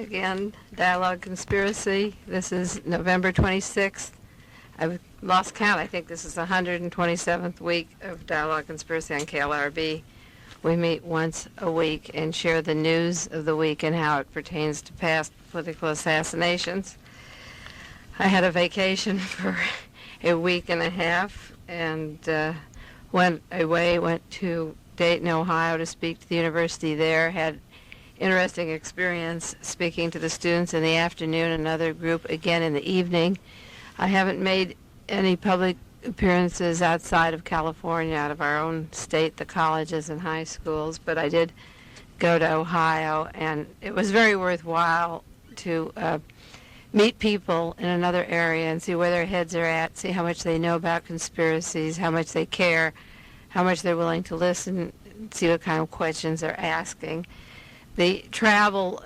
again, Dialogue Conspiracy. This is November 26th. I've lost count. I think this is the 127th week of Dialogue Conspiracy on KLRB. We meet once a week and share the news of the week and how it pertains to past political assassinations. I had a vacation for a week and a half and went to Dayton, Ohio to speak to the university there. Had interesting experience speaking to the students in the afternoon, another group again in the evening. I haven't made any public appearances outside of California, out of our own state, the colleges and high schools, but I did go to Ohio, and it was very worthwhile to meet people in another area and see where their heads are at, see how much they know about conspiracies, how much they care, how much they're willing to listen, see what kind of questions they're asking. The travel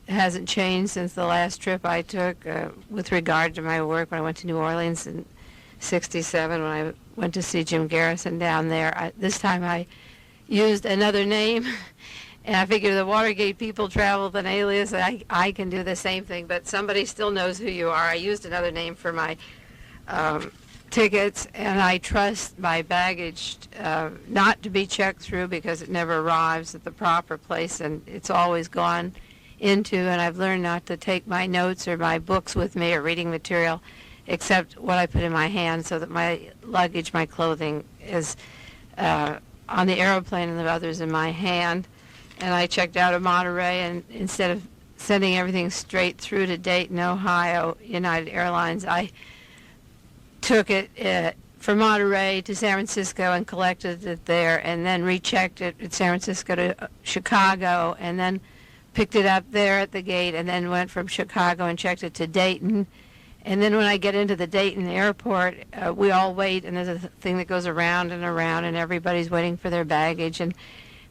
hasn't changed since the last trip I took with regard to my work when I went to New Orleans in '67 when I went to see Jim Garrison down there. This time I used another name, and I figured the Watergate people travel with an alias. I can do the same thing, but somebody still knows who you are. I used another name for my tickets, and I trust my baggage not to be checked through because it never arrives at the proper place, and it's always gone into, and I've learned not to take my notes or my books with me or reading material except what I put in my hand, so that my luggage, my clothing is on the airplane and the others in my hand. And I checked out of Monterey, and instead of sending everything straight through to Dayton, Ohio, United Airlines, I took it from Monterey to San Francisco and collected it there, and then rechecked it at San Francisco to Chicago, and then picked it up there at the gate, and then went from Chicago and checked it to Dayton. And then when I get into the Dayton airport, we all wait, and there's a thing that goes around and around, and everybody's waiting for their baggage, and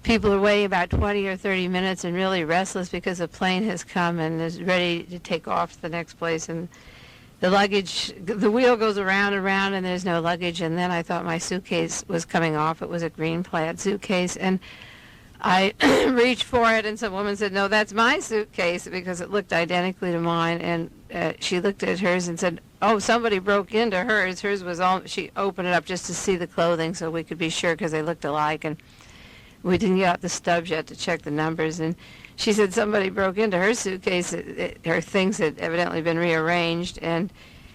people are waiting about 20 or 30 minutes and really restless because the plane has come and is ready to take off to the next place, and the luggage, the wheel goes around and around, and there's no luggage. And then I thought my suitcase was coming off. It was a green plaid suitcase, and I reached for it, and some woman said, "No, that's my suitcase," because it looked identically to mine. And she looked at hers and said, "Oh, somebody broke into hers. Hers was all." She opened it up just to see the clothing so we could be sure, because they looked alike, and we didn't get out the stubs yet to check the numbers. And she said somebody broke into her suitcase. Her things had evidently been rearranged, and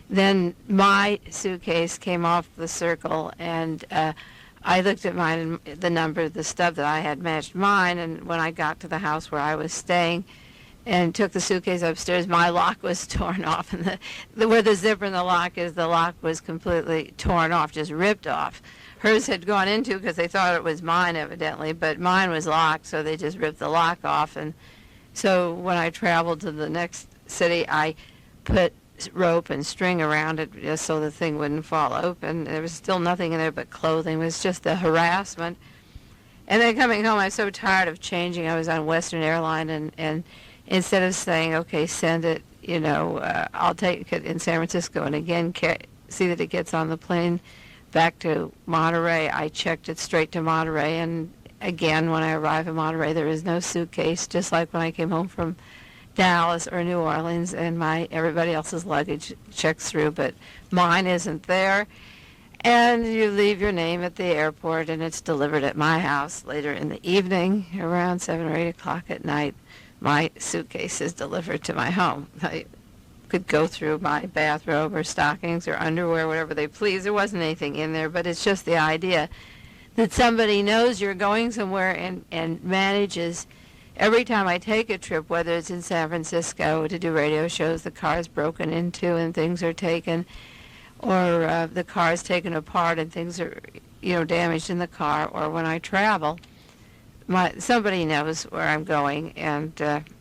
then my suitcase came off the circle, and I looked at mine, and the number, the stub that I had matched mine, and when I got to the house where I was staying and took the suitcase upstairs, my lock was torn off, and where the zipper in the lock is, the lock was completely torn off, just ripped off. Hers had gone into because they thought it was mine, evidently, but mine was locked, so they just ripped the lock off. And so when I traveled to the next city, I put rope and string around it just so the thing wouldn't fall open. There was still nothing in there but clothing. It was just the harassment. And then coming home, I was so tired of changing. I was on Western Airline, and instead of saying, okay, send it, I'll take it in San Francisco and again see that it gets on the plane back to Monterey, I checked it straight to Monterey, and again, when I arrive in Monterey, there is no suitcase, just like when I came home from Dallas or New Orleans, and everybody else's luggage checks through, but mine isn't there. And you leave your name at the airport, and it's delivered at my house later in the evening, around 7 or 8 o'clock at night. My suitcase is delivered to my home. I could go through my bathrobe or stockings or underwear, whatever they please. There wasn't anything in there, but it's just the idea that somebody knows you're going somewhere and manages. Every time I take a trip, whether it's in San Francisco to do radio shows, the car's broken into and things are taken, or the car's taken apart and things are, damaged in the car, or when I travel, somebody knows where I'm going, and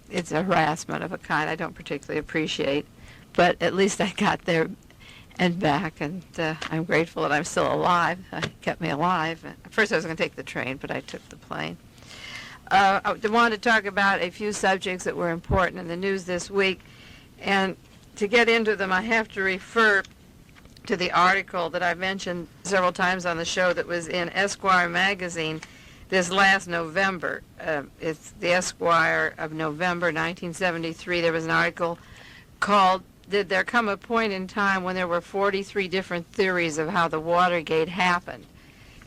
it's a harassment of a kind I don't particularly appreciate. But at least I got there and back, and I'm grateful that I'm still alive. It kept me alive. At first I was going to take the train, but I took the plane. I wanted to talk about a few subjects that were important in the news this week, and to get into them I have to refer to the article that I've mentioned several times on the show that was in Esquire magazine this last November. It's the Esquire of November 1973. There was an article called, "Did There Come a Point in Time When There Were 43 Different Theories of How the Watergate Happened?"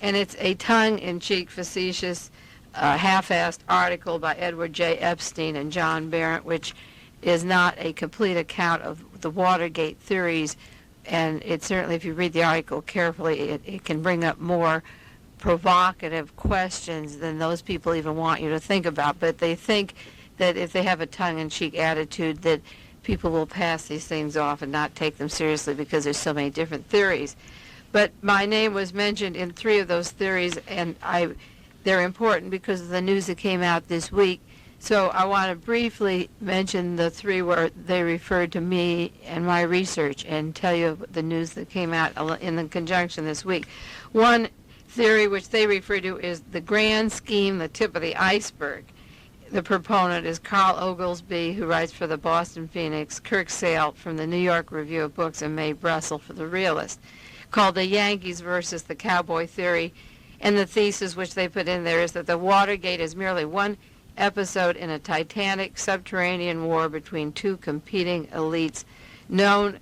And it's a tongue-in-cheek, facetious, half-assed article by Edward J. Epstein and John Barrett, which is not a complete account of the Watergate theories. And it certainly, if you read the article carefully, it can bring up more provocative questions than those people even want you to think about. But they think that if they have a tongue-in-cheek attitude, that people will pass these things off and not take them seriously because there's so many different theories. But my name was mentioned in 3 of those theories, and they're important because of the news that came out this week. So I want to briefly mention the 3 where they referred to me and my research and tell you the news that came out in the conjunction this week. One theory which they refer to is the grand scheme, the tip of the iceberg. The proponent is Carl Oglesby, who writes for the Boston Phoenix, Kirk Sale from the New York Review of Books, and Mae Brussell for the Realist, called the Yankees versus the Cowboy theory. And the thesis which they put in there is that the Watergate is merely one episode in a titanic subterranean war between 2 competing elites known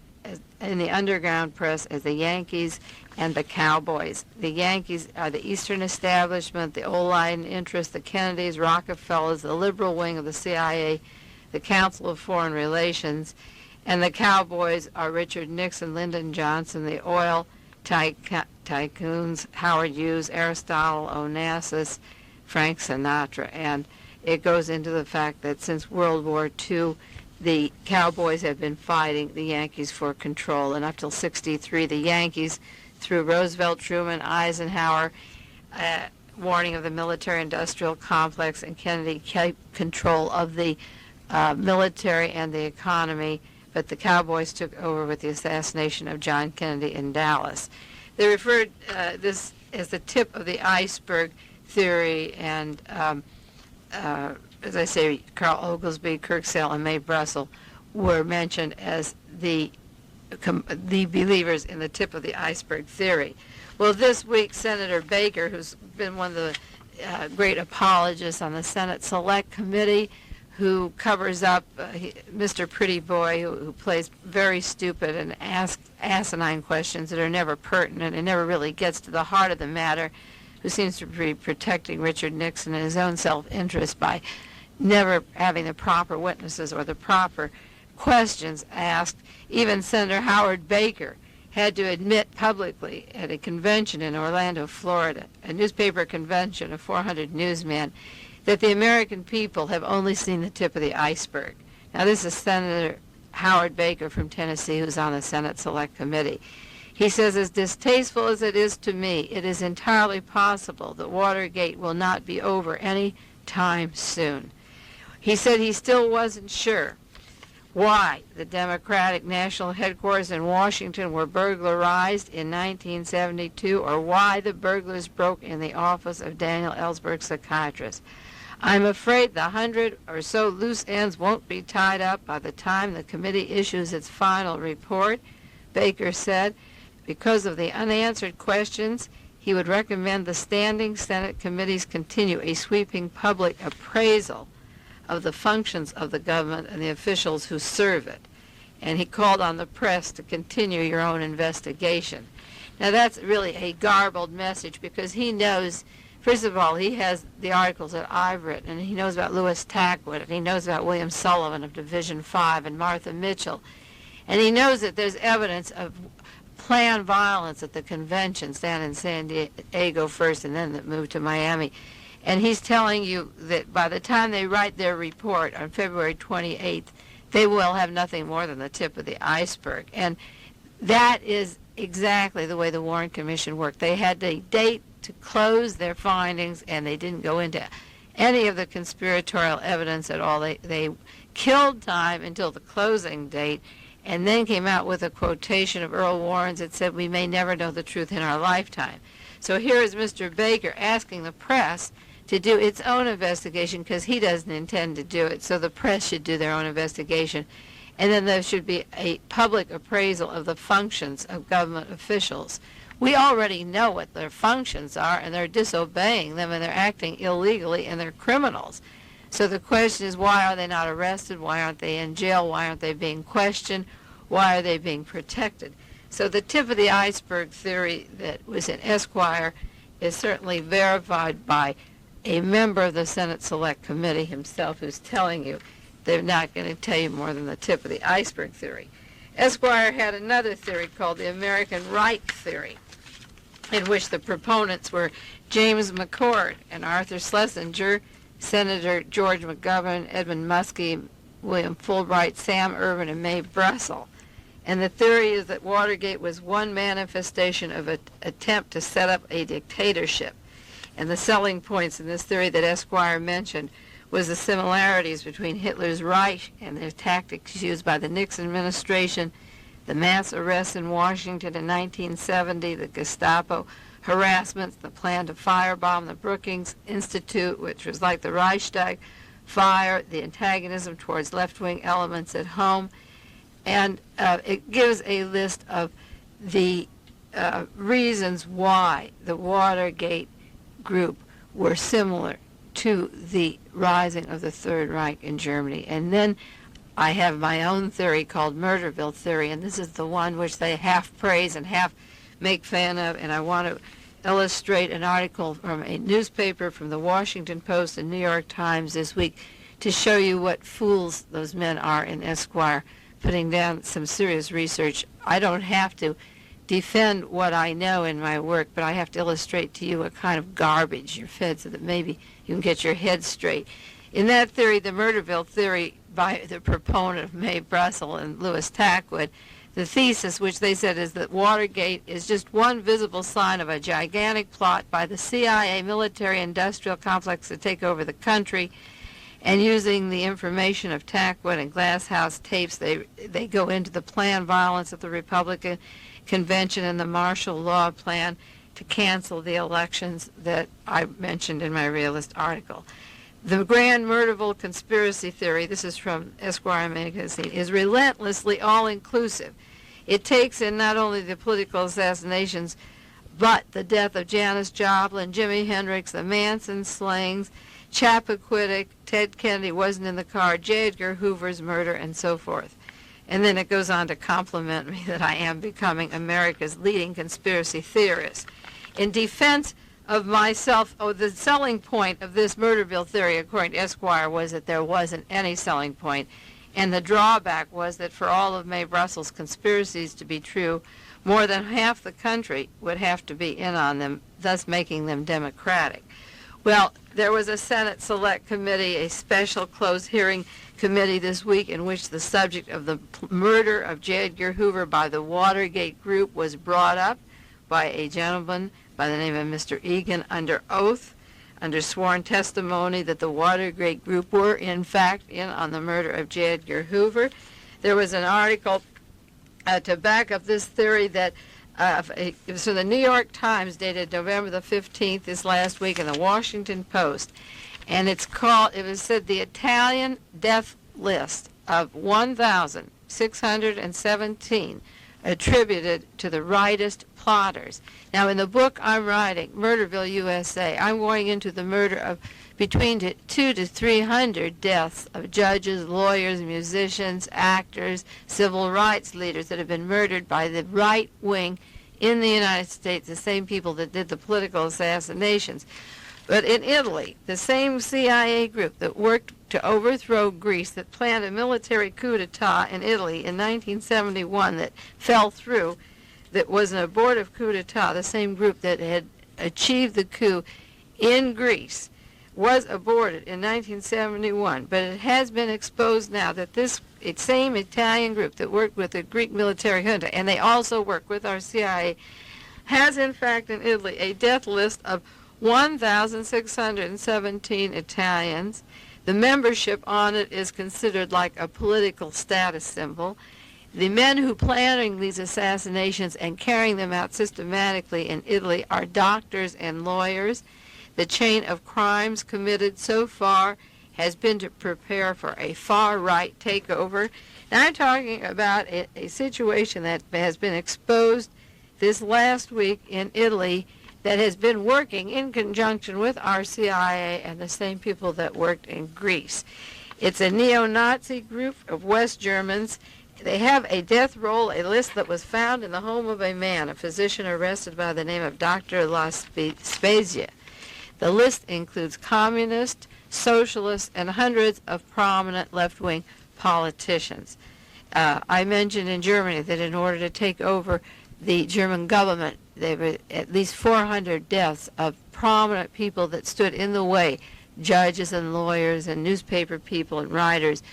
in the underground press as the Yankees and the Cowboys. The Yankees are the Eastern establishment, the Oline interest, the Kennedys, Rockefellers, the liberal wing of the CIA, the Council of Foreign Relations, and the Cowboys are Richard Nixon, Lyndon Johnson, the oil tycoons, Howard Hughes, Aristotle Onassis, Frank Sinatra. And it goes into the fact that since World War II, the Cowboys have been fighting the Yankees for control. And up till 1963, the Yankees, through Roosevelt, Truman, Eisenhower, warning of the military-industrial complex, and Kennedy, kept control of the military and the economy. But the Cowboys took over with the assassination of John Kennedy in Dallas. They referred this as the tip of the iceberg theory, and as I say, Carl Oglesby, Kirk Sale, and Mae Brussell were mentioned as the believers in the tip of the iceberg theory. Well, this week, Senator Baker, who's been one of the great apologists on the Senate Select Committee, who covers up Mr. Pretty Boy, who plays very stupid and asks asinine questions that are never pertinent and never really gets to the heart of the matter, who seems to be protecting Richard Nixon and his own self-interest by never having the proper witnesses or the proper questions asked. Even Senator Howard Baker had to admit publicly at a convention in Orlando, Florida, a newspaper convention of 400 newsmen, that the American people have only seen the tip of the iceberg. Now, this is Senator Howard Baker from Tennessee, who's on the Senate Select Committee. He says, as distasteful as it is to me, it is entirely possible that Watergate will not be over any time soon. He said he still wasn't sure why the Democratic National Headquarters in Washington were burglarized in 1972, or why the burglars broke in the office of Daniel Ellsberg, psychiatrist. I'm afraid the 100 or so loose ends won't be tied up by the time the committee issues its final report, Baker said. Because of the unanswered questions, he would recommend the standing Senate committees continue a sweeping public appraisal of the functions of the government and the officials who serve it. And he called on the press to continue your own investigation. Now, that's really a garbled message, because he knows, first of all, he has the articles that I've written, and he knows about Louis Tackwood, and he knows about William Sullivan of Division 5 and Martha Mitchell. And he knows that there's evidence of planned violence at the conventions down in San Diego first, and then that moved to Miami. And he's telling you that by the time they write their report on February 28th, they will have nothing more than the tip of the iceberg. And that is exactly the way the Warren Commission worked. They had a date to close their findings, and they didn't go into any of the conspiratorial evidence at all. They killed time until the closing date, and then came out with a quotation of Earl Warren's that said, "We may never know the truth in our lifetime." So here is Mr. Baker asking the press to do its own investigation, because he doesn't intend to do it. So the press should do their own investigation. And then there should be a public appraisal of the functions of government officials. We already know what their functions are, and they're disobeying them, and they're acting illegally, and they're criminals. So the question is, why are they not arrested? Why aren't they in jail? Why aren't they being questioned? Why are they being protected? So the tip of the iceberg theory that was in Esquire is certainly verified by a member of the Senate Select Committee himself, who's telling you they're not going to tell you more than the tip of the iceberg theory. Esquire had another theory called the American right theory, in which the proponents were James McCord and Arthur Schlesinger, Senator George McGovern, Edmund Muskie, William Fulbright, Sam Ervin, and Mae Brussell. And the theory is that Watergate was one manifestation of an attempt to set up a dictatorship. And the selling points in this theory that Esquire mentioned was the similarities between Hitler's Reich and the tactics used by the Nixon administration, the mass arrests in Washington in 1970, the Gestapo harassments, the plan to firebomb the Brookings Institute, which was like the Reichstag fire, the antagonism towards left-wing elements at home. And it gives a list of the reasons why the Watergate group were similar to the rising of the Third Reich in Germany. And then I have my own theory called Murderville theory, and this is the one which they half praise and half make fun of, and I want to illustrate an article from a newspaper, from the Washington Post and New York Times this week, to show you what fools those men are in Esquire, putting down some serious research. I don't have to defend what I know in my work, but I have to illustrate to you what kind of garbage you're fed so that maybe you can get your head straight. In that theory, the Murderville theory by the proponent of Mae Brussell and Louis Tackwood, the thesis, which they said, is that Watergate is just one visible sign of a gigantic plot by the CIA military-industrial complex to take over the country. And using the information of Tackwood and Glasshouse tapes, they go into the planned violence of the Republican Convention and the martial law plan to cancel the elections that I mentioned in my realist article. The grand Murderville conspiracy theory, this is from Esquire magazine, is relentlessly all-inclusive. It takes in not only the political assassinations, but the death of Janis Joplin, Jimi Hendrix, the Manson slayings, Chappaquiddick, Ted Kennedy wasn't in the car, J. Edgar Hoover's murder, and so forth. And then it goes on to compliment me that I am becoming America's leading conspiracy theorist. In defense of myself, the selling point of this Murderville theory, according to Esquire, was that there wasn't any selling point. And the drawback was that for all of Mae Brussell's conspiracies to be true, more than half the country would have to be in on them, thus making them democratic. Well, there was a Senate Select Committee, a special closed hearing committee this week in which the subject of the murder of J. Edgar Hoover by the Watergate group was brought up by a gentleman by the name of Mr. Egan under oath, under sworn testimony that the Watergate group were, in fact, in on the murder of J. Edgar Hoover. There was an article to back up this theory that it was from the New York Times, dated November the 15th, this last week, and the Washington Post. And it was said the Italian death list of 1,617 attributed to the rightist plotters. Now, in the book I'm writing, Murderville, USA, I'm going into the murder of between 200 to 300 deaths of judges, lawyers, musicians, actors, civil rights leaders that have been murdered by the right wing in the United States, the same people that did the political assassinations. But in Italy, the same CIA group that worked to overthrow Greece, that planned a military coup d'etat in Italy in 1971 that fell through, that was an abortive coup d'etat, the same group that had achieved the coup in Greece, was aborted in 1971. But it has been exposed now that this same Italian group that worked with the Greek military junta, and they also work with our CIA, has in fact in Italy a death list of 1,617 Italians. The membership on it is considered like a political status symbol. The men who planning these assassinations and carrying them out systematically in Italy are doctors and lawyers. The chain of crimes committed so far has been to prepare for a far-right takeover. Now I'm talking about a situation that has been exposed this last week in Italy that has been working in conjunction with our CIA and the same people that worked in Greece. It's a neo-Nazi group of West Germans. They have a death roll, a list that was found in the home of a man, a physician arrested by the name of Dr. La Spezia. The list includes communists, socialists, and hundreds of prominent left-wing politicians. I mentioned in Germany that in order to take over the German government, there were at least 400 deaths of prominent people that stood in the way, judges and lawyers and newspaper people and writers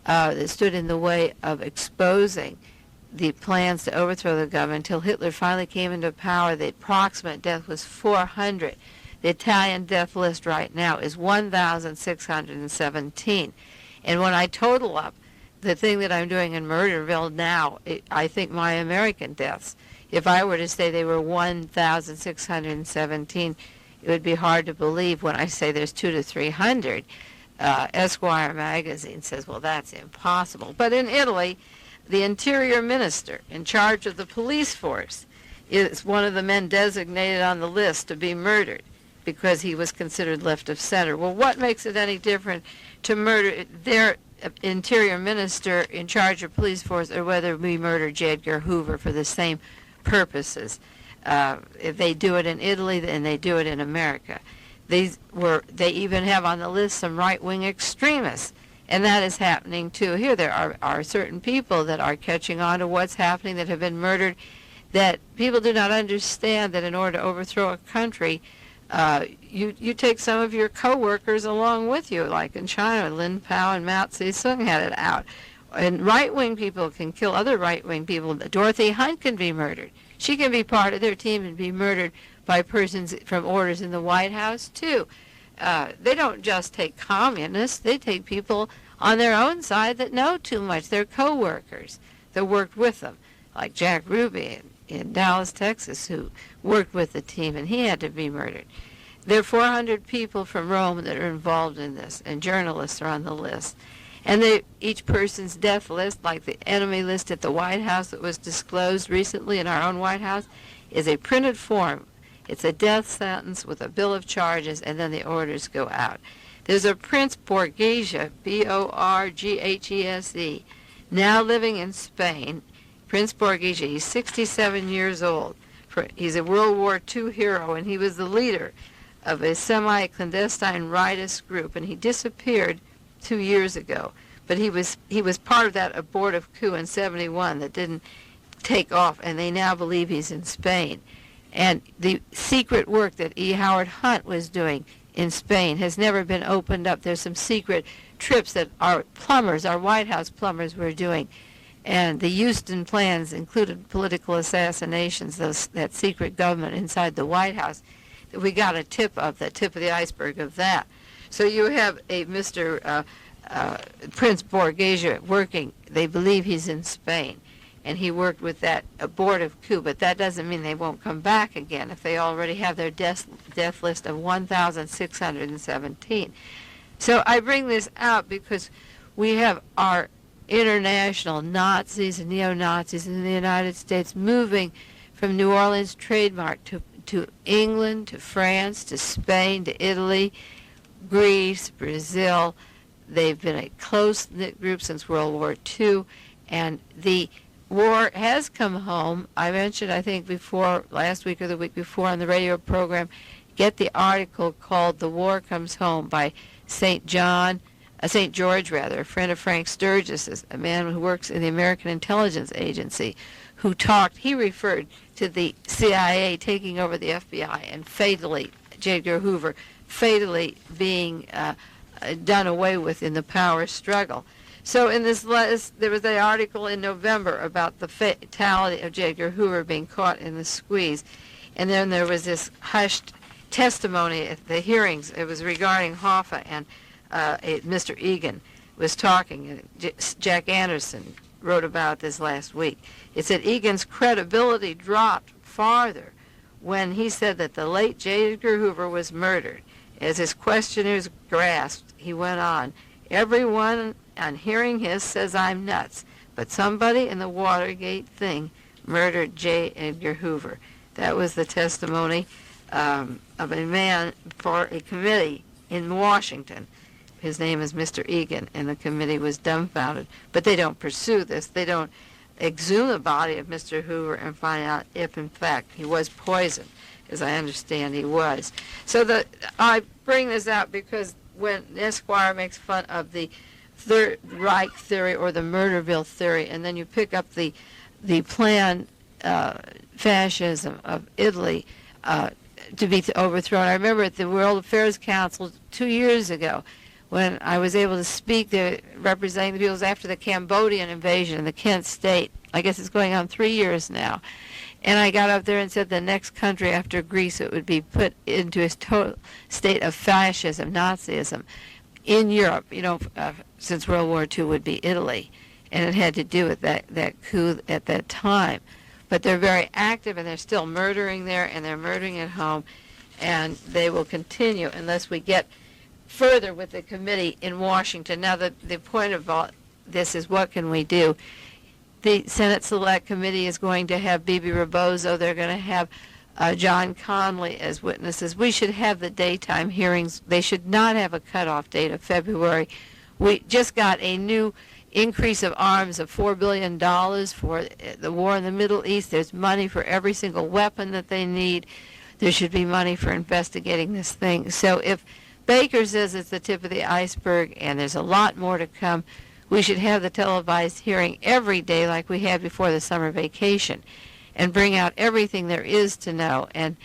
that stood in the way of exposing the plans to overthrow the government until Hitler finally came into power. The approximate death was 400. The Italian death list right now is 1,617. And when I total up the thing that I'm doing in Murderville now, I think my American deaths, if I were to say they were 1,617, it would be hard to believe when I say there's 200 to 300. Esquire magazine says, well, that's impossible. But in Italy, the interior minister in charge of the police force is one of the men designated on the list to be murdered because he was considered left of center. Well, what makes it any different to murder their interior minister in charge of police force or whether we murder J. Edgar Hoover for the same purposes? If they do it in Italy, and they do it in America. They even have on the list some right-wing extremists, and that is happening too here. There are certain people that are catching on to what's happening that have been murdered, that people do not understand that in order to overthrow a country, you take some of your co-workers along with you, like in China, Lin Pao and Mao Zedong had it out. And right-wing people can kill other right-wing people. Dorothy Hunt can be murdered. She can be part of their team and be murdered by persons from orders in the White House, too. They don't just take communists. They take people on their own side that know too much. They're co-workers that worked with them, like Jack Ruby in Dallas, Texas, who worked with the team, and he had to be murdered. There are 400 people from Rome that are involved in this, and journalists are on the list. And each person's death list, like the enemy list at the White House that was disclosed recently in our own White House, is a printed form. It's a death sentence with a bill of charges, and then the orders go out. There's a Prince Borghese, Borghese, now living in Spain. Prince Borghese, he's 67 years old. He's a World War II hero, and he was the leader of a semi-clandestine rightist group, and he disappeared 2 years ago. But he was part of that abortive coup in 71 that didn't take off, and they now believe he's in Spain. And the secret work that E. Howard Hunt was doing in Spain has never been opened up. There's some secret trips that our plumbers, our White House plumbers, were doing. And the Houston plans included political assassinations, that secret government inside the White House. We got a tip of the iceberg of that. So you have a Mr. Prince Borghese working. They believe he's in Spain, and he worked with that abortive coup, but that doesn't mean they won't come back again if they already have their death list of 1,617. So I bring this out because we have our international Nazis and neo-Nazis in the United States moving from New Orleans trademark to England, to France, to Spain, to Italy, Greece, Brazil. They've been a close-knit group since World War II, and the war has come home. I mentioned, I think, before, last week or the week before on the radio program, get the article called The War Comes Home by St. George, a friend of Frank Sturgis's, a man who works in the American Intelligence Agency, who he referred to the CIA taking over the FBI and fatally, J. Edgar Hoover, fatally being done away with in the power struggle. So in this there was an article in November about the fatality of J. Edgar Hoover being caught in the squeeze. And then there was this hushed testimony at the hearings. It was regarding Hoffa, and Mr. Egan was talking. Jack Anderson wrote about this last week. It said Egan's credibility dropped farther when he said that the late J. Edgar Hoover was murdered. As his questioners grasped, he went on, "Everyone on hearing his says I'm nuts, but somebody in the Watergate thing murdered J. Edgar Hoover. That was the testimony of a man for a committee in Washington. His name is Mr. Egan, and the committee was dumbfounded. But they don't pursue this. They don't exhume the body of Mr. Hoover and find out if, in fact, he was poisoned, as I understand he was. So I bring this out because when Esquire makes fun of the Third Reich theory or the Murderville theory, and then you pick up the planned fascism of Italy to be overthrown. I remember at the World Affairs Council 2 years ago when I was able to speak there representing the peoples after the Cambodian invasion in the Kent state. I guess it's going on 3 years now. And I got up there and said the next country after Greece it would be put into a total state of fascism, Nazism. In Europe, since World War II would be Italy, and it had to do with that coup at that time. But they're very active, and they're still murdering there, and they're murdering at home, and they will continue unless we get further with the committee in Washington. Now, the point of all this is what can we do? The Senate Select Committee is going to have Bibi Rebozo. They're going to have John Connally as witnesses. We should have the daytime hearings. They should not have a cutoff date of February. We just got a new increase of arms of $4 billion for the war in the Middle East. There's money for every single weapon that they need. There should be money for investigating this thing. So if Baker says it's the tip of the iceberg and there's a lot more to come, we should have the televised hearing every day like we had before the summer vacation and bring out everything there is to know. And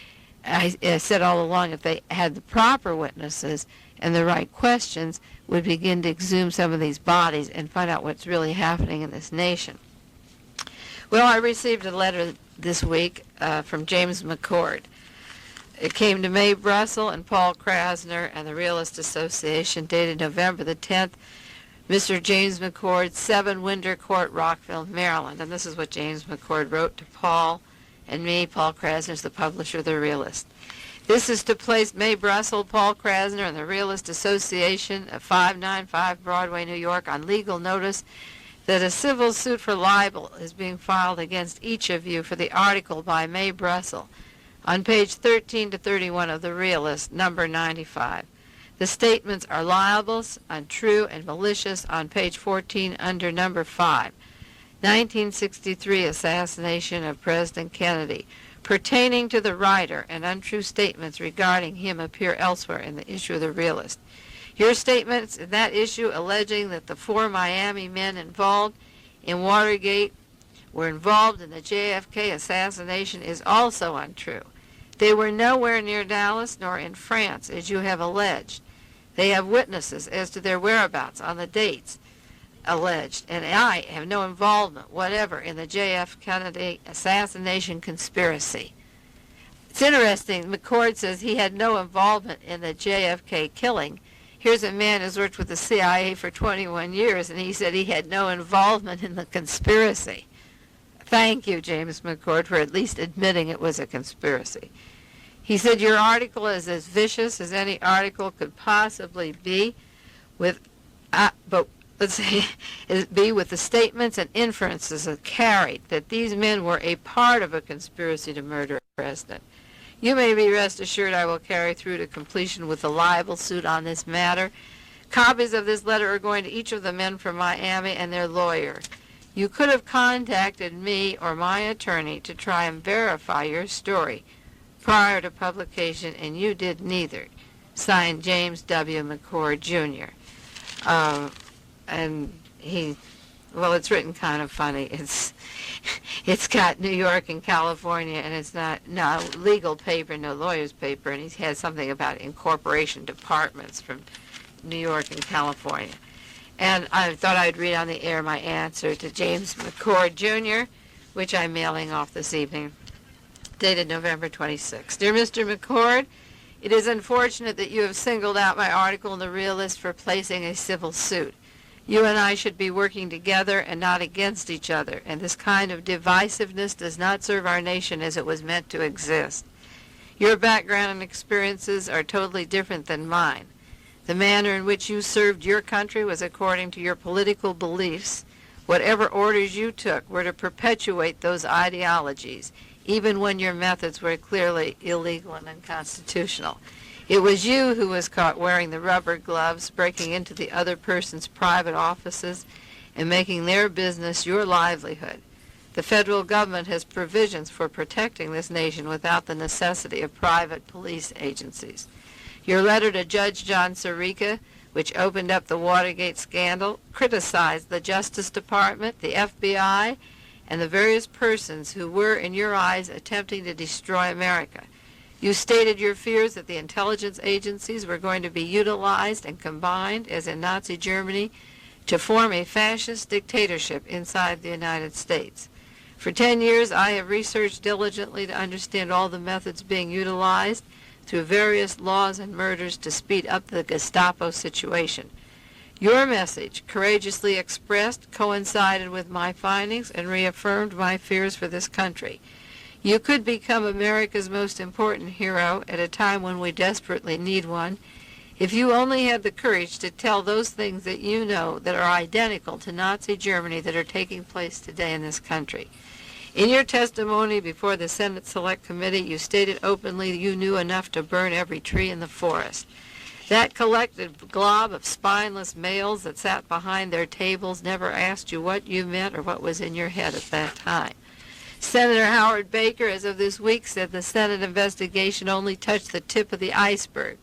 I said all along, if they had the proper witnesses and the right questions, would begin to exhume some of these bodies and find out what's really happening in this nation. Well, I received a letter this week from James McCord. It came to Mae Brussell and Paul Krassner and the Realist Association, dated November the 10th. Mr. James McCord, 7 Winter Court, Rockville, Maryland. And this is what James McCord wrote to Paul and me. Paul Krassner is the publisher of The Realist. This is to place Mae Brussell, Paul Krassner, and the Realist Association of 595 Broadway, New York, on legal notice that a civil suit for libel is being filed against each of you for the article by Mae Brussell on page 13 to 31 of The Realist, number 95. The statements are libels, untrue, and malicious on page 14 under number 5. 1963 assassination of President Kennedy. Pertaining to the writer, and untrue statements regarding him appear elsewhere in the issue of The Realist. Your statements in that issue alleging that the 4 Miami men involved in Watergate were involved in the JFK assassination is also untrue. They were nowhere near Dallas nor in France, as you have alleged. They have witnesses as to their whereabouts on the dates alleged, and I have no involvement whatever in the J.F. Kennedy assassination conspiracy. It's interesting, McCord says he had no involvement in the JFK killing. Here's a man who's worked with the CIA for 21 years, and he said he had no involvement in the conspiracy. Thank you, James McCord, for at least admitting it was a conspiracy. He said, your article is as vicious as any article could possibly be, with the statements and inferences that carried that these men were a part of a conspiracy to murder a president. You may be rest assured I will carry through to completion with the libel suit on this matter. Copies of this letter are going to each of the men from Miami and their lawyer. You could have contacted me or my attorney to try and verify your story prior to publication, and you did neither. Signed, James W. McCord, Jr. And it's written kind of funny. It's got New York and California, and it's not legal paper, no lawyer's paper, and he has something about incorporation departments from New York and California. And I thought I'd read on the air my answer to James McCord, Jr., which I'm mailing off this evening, dated November 26. Dear Mr. McCord, it is unfortunate that you have singled out my article in The Realist for placing a civil suit. You and I should be working together and not against each other, and this kind of divisiveness does not serve our nation as it was meant to exist. Your background and experiences are totally different than mine. The manner in which you served your country was according to your political beliefs. Whatever orders you took were to perpetuate those ideologies, even when your methods were clearly illegal and unconstitutional. It was you who was caught wearing the rubber gloves, breaking into the other person's private offices, and making their business your livelihood. The federal government has provisions for protecting this nation without the necessity of private police agencies. Your letter to Judge John Sirica, which opened up the Watergate scandal, criticized the Justice Department, the FBI, and the various persons who were, in your eyes, attempting to destroy America. You stated your fears that the intelligence agencies were going to be utilized and combined, as in Nazi Germany, to form a fascist dictatorship inside the United States. For 10 years, I have researched diligently to understand all the methods being utilized through various laws and murders to speed up the Gestapo situation. Your message, courageously expressed, coincided with my findings and reaffirmed my fears for this country. You could become America's most important hero at a time when we desperately need one, if you only had the courage to tell those things that you know that are identical to Nazi Germany that are taking place today in this country. In your testimony before the Senate Select Committee, you stated openly you knew enough to burn every tree in the forest. That collected glob of spineless males that sat behind their tables never asked you what you meant or what was in your head at that time. Senator Howard Baker, as of this week, said the Senate investigation only touched the tip of the iceberg.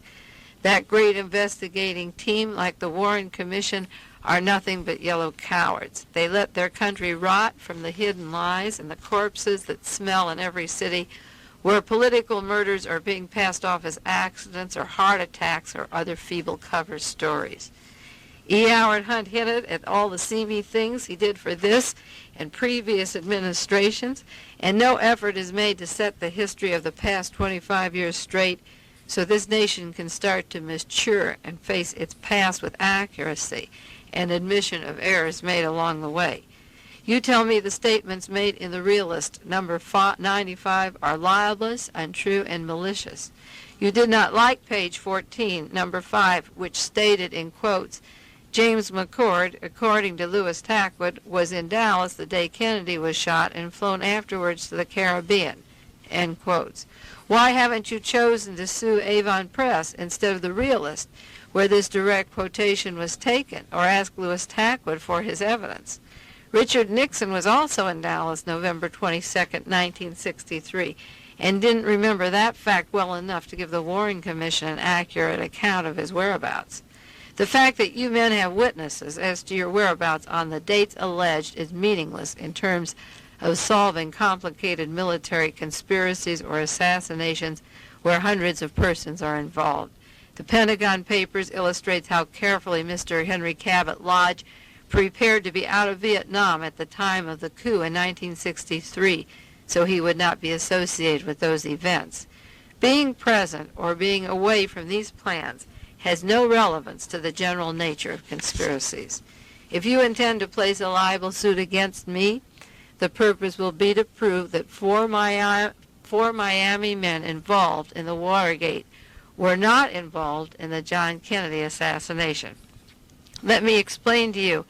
That great investigating team, like the Warren Commission, are nothing but yellow cowards. They let their country rot from the hidden lies and the corpses that smell in every city where political murders are being passed off as accidents or heart attacks or other feeble cover stories. E. Howard Hunt hinted at all the seamy things he did for this and previous administrations, and no effort is made to set the history of the past 25 years straight so this nation can start to mature and face its past with accuracy and admission of errors made along the way. You tell me the statements made in the Realist, number 95, are libelous, untrue, and malicious. You did not like page 14, number 5, which stated in quotes, James McCord, according to Louis Tackwood, was in Dallas the day Kennedy was shot and flown afterwards to the Caribbean, end quotes. Why haven't you chosen to sue Avon Press instead of the Realist, where this direct quotation was taken, or ask Louis Tackwood for his evidence? Richard Nixon was also in Dallas November 22, 1963, and didn't remember that fact well enough to give the Warren Commission an accurate account of his whereabouts. The fact that you men have witnesses as to your whereabouts on the dates alleged is meaningless in terms of solving complicated military conspiracies or assassinations where hundreds of persons are involved. The Pentagon Papers illustrates how carefully Mr. Henry Cabot Lodge prepared to be out of Vietnam at the time of the coup in 1963 so he would not be associated with those events. Being present or being away from these plans has no relevance to the general nature of conspiracies. If you intend to place a libel suit against me, the purpose will be to prove that four Miami men involved in the Watergate were not involved in the John Kennedy assassination. Let me explain to you,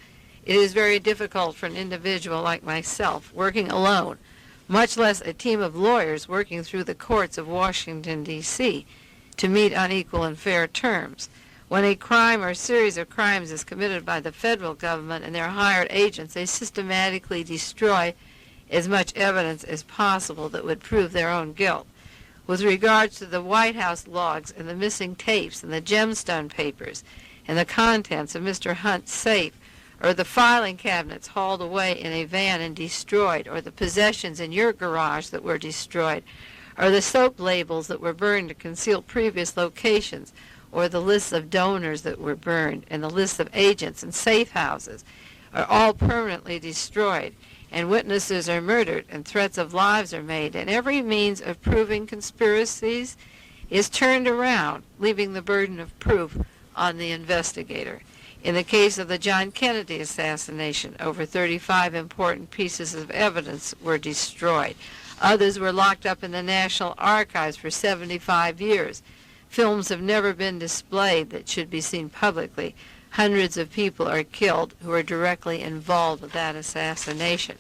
it is very difficult for an individual like myself, working alone, much less a team of lawyers working through the courts of Washington, D.C., to meet on equal and fair terms. When a crime or series of crimes is committed by the federal government and their hired agents, they systematically destroy as much evidence as possible that would prove their own guilt. With regards to the White House logs and the missing tapes and the gemstone papers and the contents of Mr. Hunt's safe, or the filing cabinets hauled away in a van and destroyed, or the possessions in your garage that were destroyed, or the soap labels that were burned to conceal previous locations, or the lists of donors that were burned, and the lists of agents and safe houses are all permanently destroyed, and witnesses are murdered, and threats of lives are made, and every means of proving conspiracies is turned around, leaving the burden of proof on the investigator. In the case of the John Kennedy assassination, over 35 important pieces of evidence were destroyed. Others were locked up in the National Archives for 75 years. Films have never been displayed that should be seen publicly hundreds of people are killed who are directly involved with that assassination.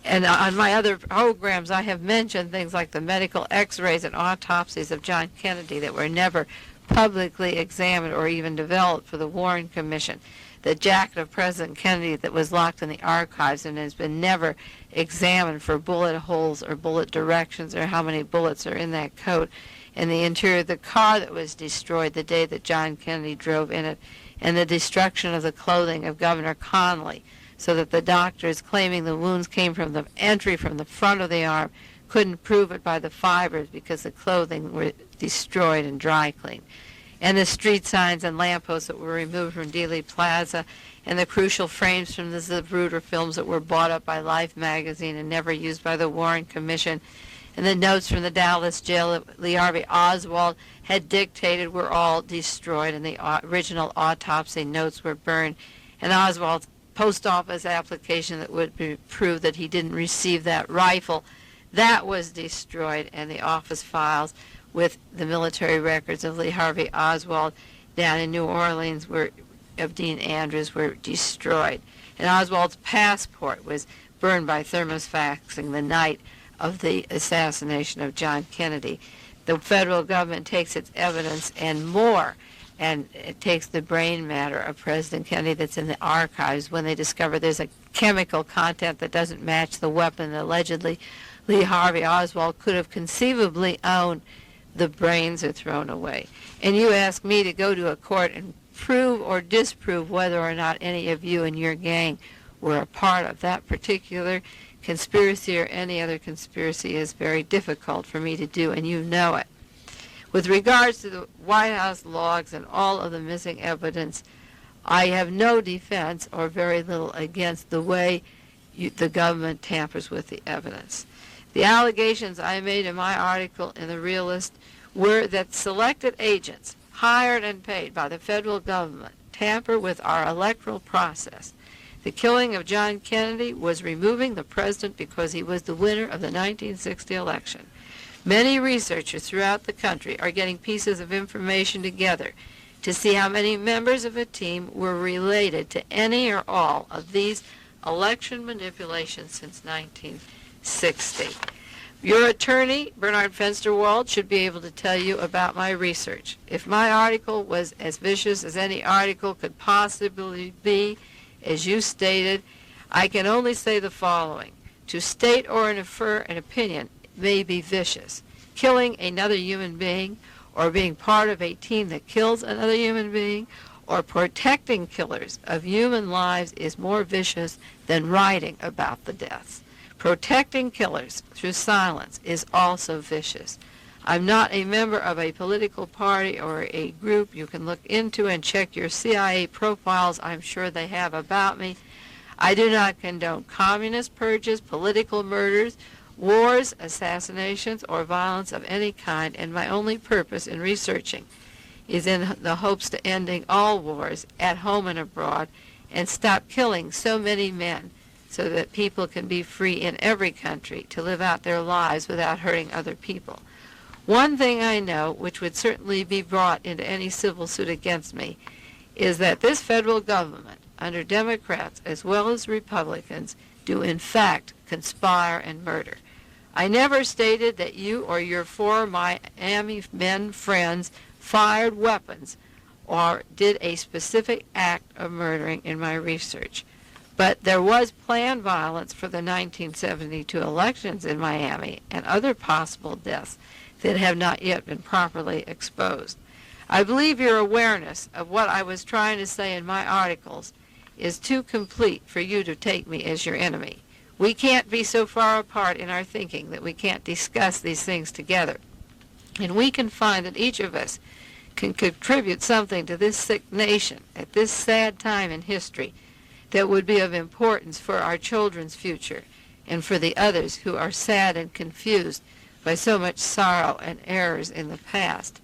And on my other programs, I have mentioned things like the medical x-rays and autopsies of John Kennedy that were never publicly examined or even developed for the Warren Commission. The jacket of President Kennedy that was locked in the archives and has been never examined for bullet holes or bullet directions or how many bullets are in that coat. And the interior of the car that was destroyed the day that John Kennedy drove in it, and the destruction of the clothing of Governor Connally, so that the doctors claiming the wounds came from the entry from the front of the arm couldn't prove it by the fibers because the clothing were destroyed and dry cleaned. And the street signs and lampposts that were removed from Dealey Plaza, and the crucial frames from the Zapruder films that were bought up by Life magazine and never used by the Warren Commission, and the notes from the Dallas jail that Lee Harvey Oswald had dictated were all destroyed, and the original autopsy notes were burned, and Oswald's post office application that would prove that he didn't receive that rifle, that was destroyed, and the office files with the military records of Lee Harvey Oswald down in New Orleans of Dean Andrews were destroyed. And Oswald's passport was burned by thermofaxing the night of the assassination of John Kennedy. The federal government takes its evidence and more, and it takes the brain matter of President Kennedy that's in the archives when they discover there's a chemical content that doesn't match the weapon that allegedly Lee Harvey Oswald could have conceivably owned. The brains are thrown away. And you ask me to go to a court and prove or disprove whether or not any of you and your gang were a part of that particular conspiracy or any other conspiracy is very difficult for me to do, and you know it. With regards to the White House logs and all of the missing evidence, I have no defense or very little against the way the government tampers with the evidence. The allegations I made in my article in The Realist were that selected agents hired and paid by the federal government tamper with our electoral process. The killing of John Kennedy was removing the president because he was the winner of the 1960 election. Many researchers throughout the country are getting pieces of information together to see how many members of a team were related to any or all of these election manipulations since 1960. Your attorney, Bernard Fensterwald, should be able to tell you about my research. If my article was as vicious as any article could possibly be, as you stated, I can only say the following. To state or infer an opinion may be vicious. Killing another human being, or being part of a team that kills another human being, or protecting killers of human lives is more vicious than writing about the deaths. Protecting killers through silence is also vicious. I'm not a member of a political party or a group. You can look into and check your CIA profiles. I'm sure they have about me. I do not condone communist purges, political murders, wars, assassinations, or violence of any kind, and my only purpose in researching is in the hopes to ending all wars at home and abroad and stop killing so many men so that people can be free in every country to live out their lives without hurting other people. One thing I know, which would certainly be brought into any civil suit against me, is that this federal government, under Democrats as well as Republicans, do in fact conspire and murder. I never stated that you or your four Miami men friends fired weapons or did a specific act of murdering in my research. But there was planned violence for the 1972 elections in Miami and other possible deaths that have not yet been properly exposed. I believe your awareness of what I was trying to say in my articles is too complete for you to take me as your enemy. We can't be so far apart in our thinking that we can't discuss these things together. And we can find that each of us can contribute something to this sick nation at this sad time in history that would be of importance for our children's future and for the others who are sad and confused by so much sorrow and errors in the past.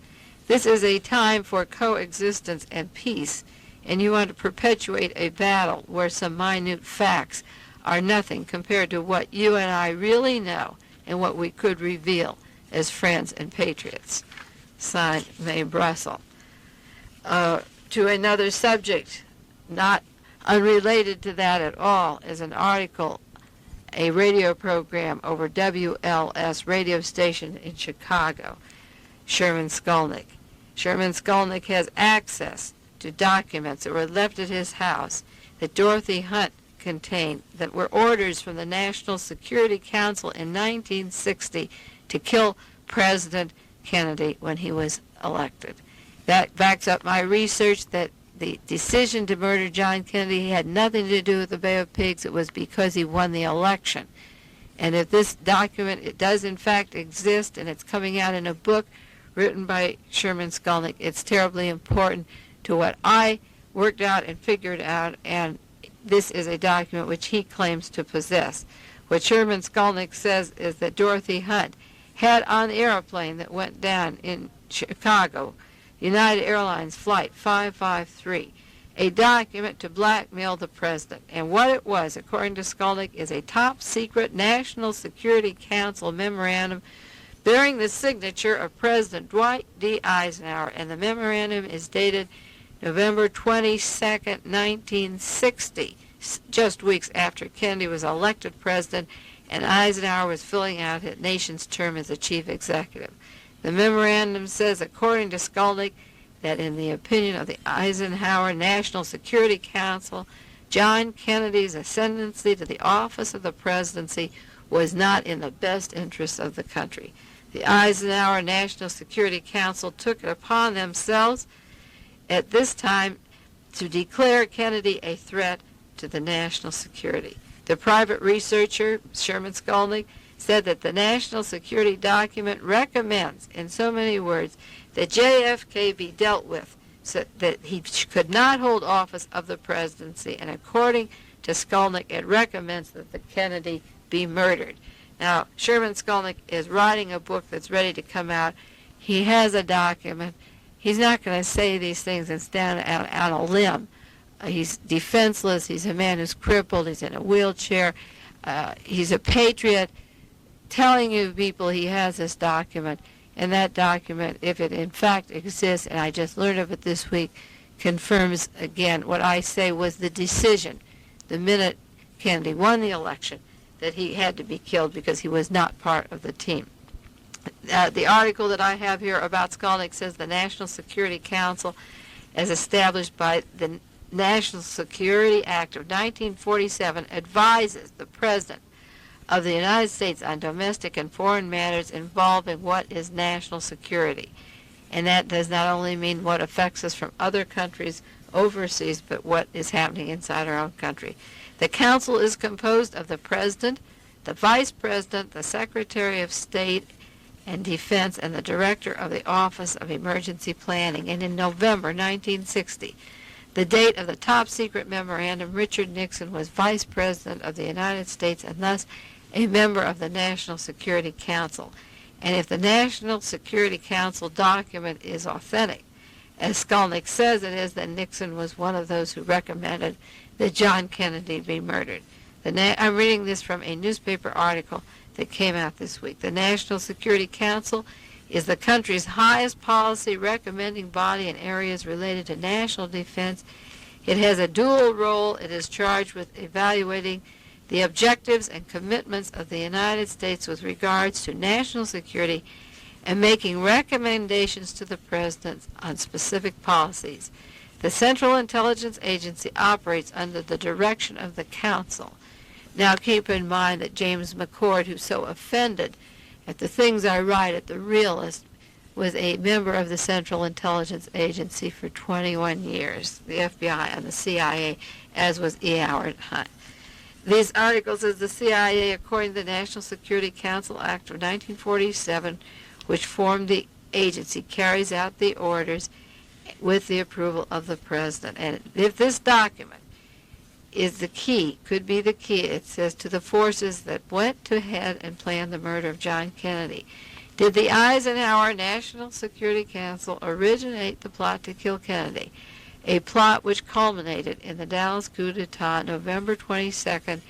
This is a time for coexistence and peace, and you want to perpetuate a battle where some minute facts are nothing compared to what you and I really know and what we could reveal as friends and patriots. Signed, Mae Brussell. to another subject, not unrelated to that at all, is an article, a radio program over WLS radio station in Chicago, Sherman Skolnick. Sherman Skolnick has access to documents that were left at his house that Dorothy Hunt contained, that were orders from the National Security Council in 1960 to kill President Kennedy when he was elected. That backs up my research that the decision to murder John Kennedy had nothing to do with the Bay of Pigs. It was because he won the election. And if this document, it does in fact exist, and it's coming out in a book written by Sherman Skolnick, it's terribly important to what I worked out and figured out, and this is a document which he claims to possess. What Sherman Skolnick says is that Dorothy Hunt had on the airplane that went down in Chicago, United Airlines Flight 553, a document to blackmail the president. And what it was, according to Skolnick, is a top-secret National Security Council memorandum bearing the signature of President Dwight D. Eisenhower, and the memorandum is dated November 22nd, 1960, just weeks after Kennedy was elected president and Eisenhower was filling out his nation's term as the chief executive. The memorandum says, according to Skolnick, that in the opinion of the Eisenhower National Security Council, John Kennedy's ascendancy to the office of the presidency was not in the best interests of the country. The Eisenhower National Security Council took it upon themselves at this time to declare Kennedy a threat to the national security. The private researcher, Sherman Skolnick, said that the national security document recommends, in so many words, that JFK be dealt with, so that he could not hold office of the presidency, and according to Skolnick, it recommends that the Kennedy be murdered. Now, Sherman Skolnick is writing a book that's ready to come out. He has a document. He's not going to say these things and stand on a limb. He's defenseless. He's a man who's crippled. He's in a wheelchair. He's a patriot, telling you people he has this document. And that document, if it in fact exists, and I just learned of it this week, confirms again what I say was the decision, the minute Kennedy won the election, that he had to be killed because he was not part of the team. The article that I have here about Skolnick says the National Security Council, as established by the National Security Act of 1947, advises the President of the United States on domestic and foreign matters involving what is national security. And that does not only mean what affects us from other countries overseas, but what is happening inside our own country. The Council is composed of the President, the Vice President, the Secretary of State and Defense, and the Director of the Office of Emergency Planning. And in November 1960, the date of the top-secret memorandum, Richard Nixon was Vice President of the United States and thus a member of the National Security Council. And if the National Security Council document is authentic, as Skolnick says it is, then Nixon was one of those who recommended that John Kennedy be murdered. I'm reading this from a newspaper article that came out this week. The National Security Council is the country's highest policy recommending body in areas related to national defense. It has a dual role. It is charged with evaluating the objectives and commitments of the United States with regards to national security and making recommendations to the President on specific policies. The Central Intelligence Agency operates under the direction of the Council. Now keep in mind that James McCord, who's so offended at the things I write at The Realist, was a member of the Central Intelligence Agency for 21 years, the FBI and the CIA, as was E. Howard Hunt. These articles says the CIA, according to the National Security Council Act of 1947, which formed the agency, carries out the orders with the approval of the President. And if this document is the key, could be the key, it says, to the forces that went to head and planned the murder of John Kennedy. Did the Eisenhower National Security Council originate the plot to kill Kennedy? A plot which culminated in the Dallas coup d'etat November 22nd,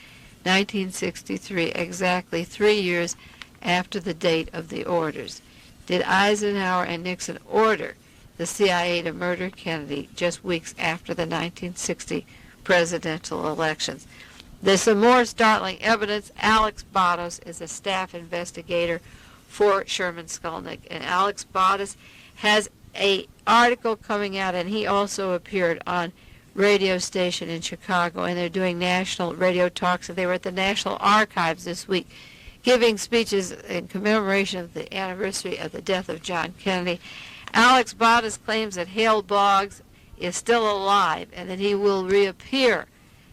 1963, exactly 3 years after the date of the orders. Did Eisenhower and Nixon order the CIA to murder Kennedy just weeks after the 1960 presidential elections. There's some more startling evidence. Alex Batos is a staff investigator for Sherman Skolnick, and Alex Batos has a article coming out, and he also appeared on radio station in Chicago, and they're doing national radio talks, and they were at the National Archives this week giving speeches in commemoration of the anniversary of the death of John Kennedy. Alex Batos claims that Hale Boggs is still alive and that he will reappear,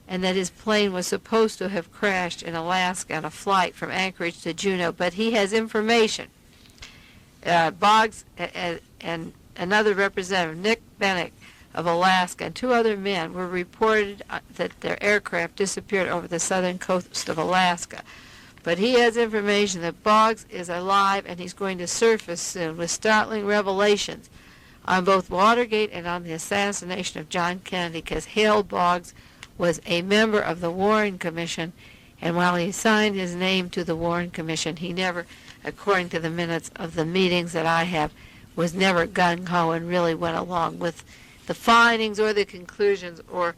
and that his plane was supposed to have crashed in Alaska on a flight from Anchorage to Juneau, but he has information. Boggs and another representative, Nick Bennick of Alaska, and two other men were reported that their aircraft disappeared over the southern coast of Alaska. But he has information that Boggs is alive, and he's going to surface soon with startling revelations on both Watergate and on the assassination of John Kennedy, because Hale Boggs was a member of the Warren Commission, and while he signed his name to the Warren Commission, he never, according to the minutes of the meetings that I have, was never gung-ho and really went along with the findings or the conclusions or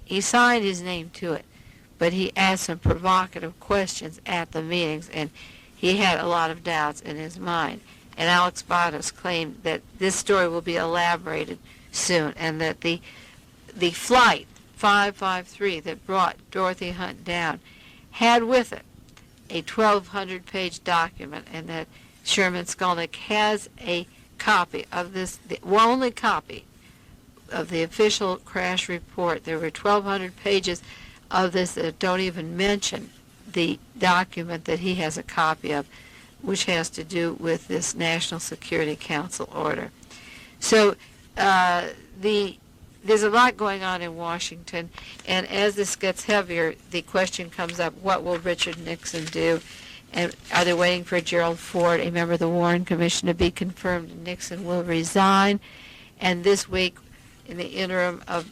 he signed his name to it. But he asked some provocative questions at the meetings, and he had a lot of doubts in his mind. And Alex Batos claimed that this story will be elaborated soon, and that the flight 553 that brought Dorothy Hunt down had with it a 1,200-page document, and that Sherman Skolnick has a copy of this, the only copy of the official crash report. There were 1,200 pages of this that don't even mention the document that he has a copy of, which has to do with this National Security Council order. So there's a lot going on in Washington, and as this gets heavier, the question comes up, what will Richard Nixon do? And are they waiting for Gerald Ford, a member of the Warren Commission, to be confirmed, and Nixon will resign? And this week, in the interim of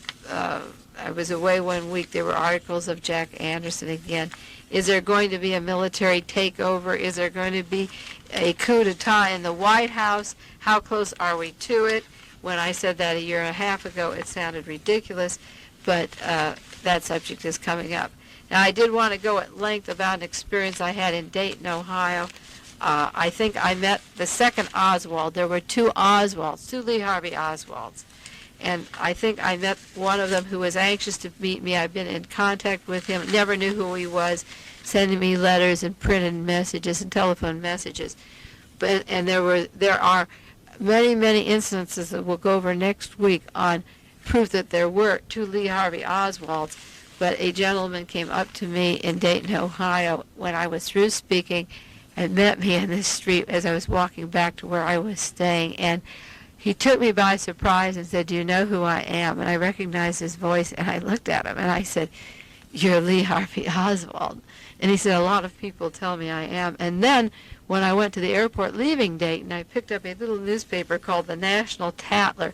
I was away 1 week, there were articles of Jack Anderson again. Is there going to be a military takeover? Is there going to be a coup d'etat in the White House? How close are we to it? When I said that a year and a half ago, it sounded ridiculous, but that subject is coming up. Now, I did want to go at length about an experience I had in Dayton, Ohio. I think I met the second Oswald. There were two Oswalds, two Lee Harvey Oswalds. And I think I met one of them who was anxious to meet me. I've been in contact with him, never knew who he was, sending me letters and printed messages and telephone messages. And there are many instances that we'll go over next week on proof that there were two Lee Harvey Oswalds. But a gentleman came up to me in Dayton, Ohio, when I was through speaking, and met me in the street as I was walking back to where I was staying. And he took me by surprise and said, "Do you know who I am?" And I recognized his voice, and I looked at him, and I said, "You're Lee Harvey Oswald." And he said, "A lot of people tell me I am." And then when I went to the airport leaving Dayton, I picked up a little newspaper called the National Tatler,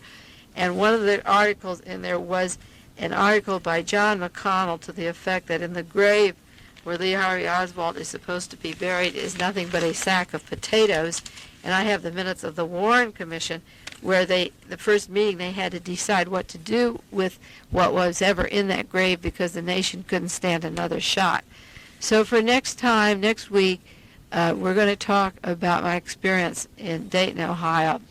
and one of the articles in there was an article by John McConnell to the effect that in the grave where Lee Harvey Oswald is supposed to be buried is nothing but a sack of potatoes. And I have the minutes of the Warren Commission where the first meeting they had to decide what to do with what was ever in that grave because the nation couldn't stand another shot. So for next week, we're going to talk about my experience in Dayton, Ohio,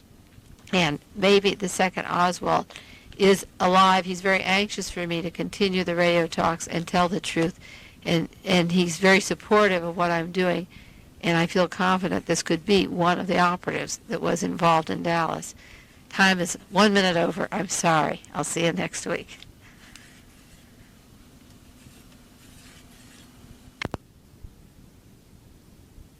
and maybe the second Oswald is alive. He's very anxious for me to continue the radio talks and tell the truth, and he's very supportive of what I'm doing, and I feel confident this could be one of the operatives that was involved in Dallas. Time is 1 minute over. I'm sorry. I'll see you next week.